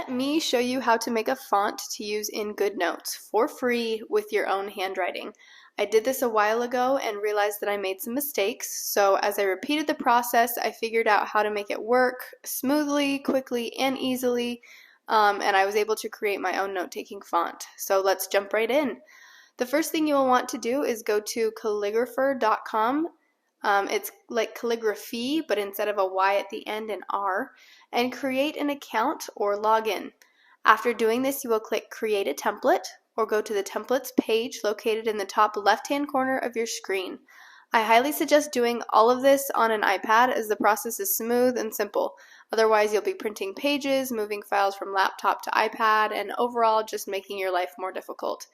Let me show you how to make a font to use in Goodnotes for free with your own handwriting. I did this a while ago and realized that I made some mistakes, so as I repeated the process, I figured out how to make it work smoothly, quickly, and easily, and I was able to create my own note-taking font. So let's jump right in. The first thing you will want to do is go to calligrapher.com. It's like calligraphy, but instead of a Y at the end, an R, and create an account or log in. After doing this, you will click Create a Template, or go to the Templates page located in the top left-hand corner of your screen. I highly suggest doing all of this on an iPad as the process is smooth and simple. Otherwise, you'll be printing pages, moving files from laptop to iPad, and overall just making your life more difficult.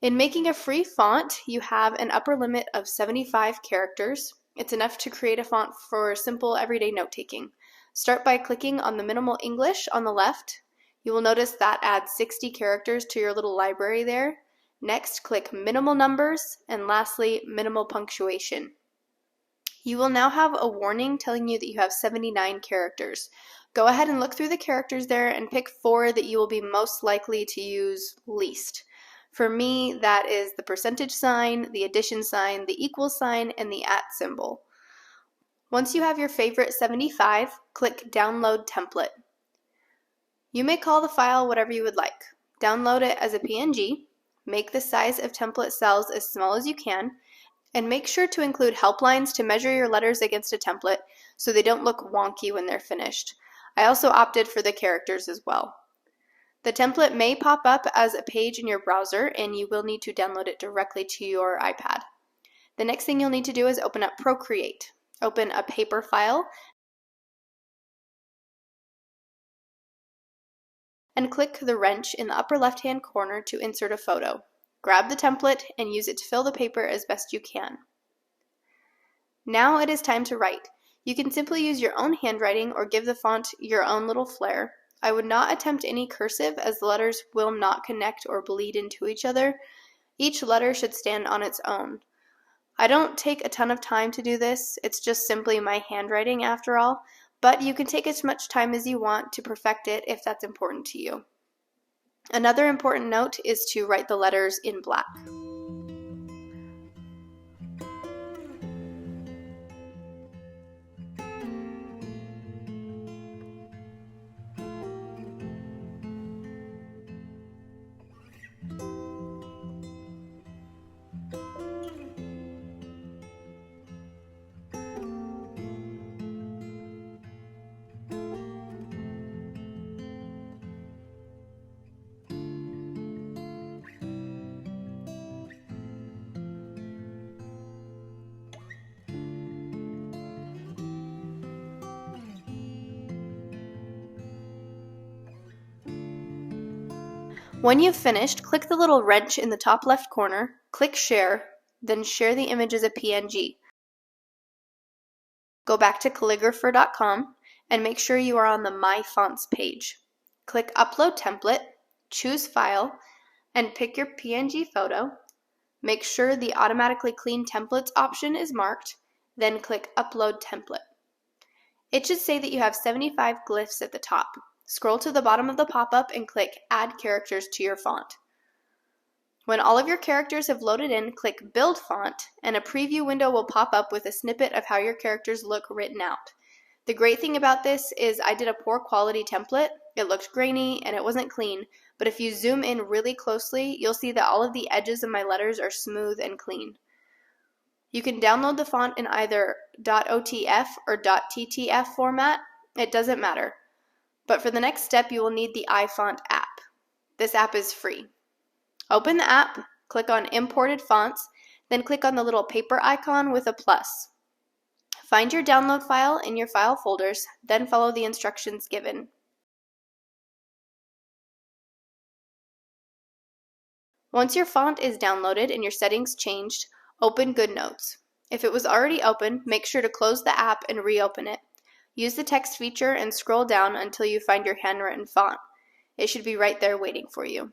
In making a free font, you have an upper limit of 75 characters. It's enough to create a font for simple everyday note-taking. Start by clicking on the Minimal English on the left. You will notice that adds 60 characters to your little library there. Next, click Minimal Numbers, and lastly, Minimal Punctuation. You will now have a warning telling you that you have 79 characters. Go ahead and look through the characters there and pick 4 that you will be most likely to use least. For me, that is the percentage sign, the addition sign, the equal sign, and the @ symbol. Once you have your favorite 75, click Download Template. You may call the file whatever you would like. Download it as a PNG, make the size of template cells as small as you can, and make sure to include helplines to measure your letters against a template so they don't look wonky when they're finished. I also opted for the characters as well. The template may pop up as a page in your browser, and you will need to download it directly to your iPad. The next thing you'll need to do is open up Procreate. Open a paper file and click the wrench in the upper left-hand corner to insert a photo. Grab the template and use it to fill the paper as best you can. Now it is time to write. You can simply use your own handwriting or give the font your own little flair. I would not attempt any cursive as the letters will not connect or bleed into each other. Each letter should stand on its own. I don't take a ton of time to do this, it's just simply my handwriting after all, but you can take as much time as you want to perfect it if that's important to you. Another important note is to write the letters in black. When you've finished, click the little wrench in the top left corner, click Share, then share the image as a PNG. Go back to calligrapher.com and make sure you are on the My Fonts page. Click Upload Template, choose File, and pick your PNG photo. Make sure the Automatically Clean Templates option is marked, then click Upload Template. It should say that you have 75 glyphs at the top. Scroll to the bottom of the pop-up and click Add Characters to your font. When all of your characters have loaded in, click Build Font, and a preview window will pop up with a snippet of how your characters look written out. The great thing about this is I did a poor quality template. It looked grainy and it wasn't clean, but if you zoom in really closely, you'll see that all of the edges of my letters are smooth and clean. You can download the font in either .otf or .ttf format. It doesn't matter. But for the next step, you will need the iFont app. This app is free. Open the app, click on Imported Fonts, then click on the little paper icon with a plus. Find your download file in your file folders, then follow the instructions given. Once your font is downloaded and your settings changed, open Goodnotes. If it was already open, make sure to close the app and reopen it. Use the text feature and scroll down until you find your handwritten font. It should be right there waiting for you.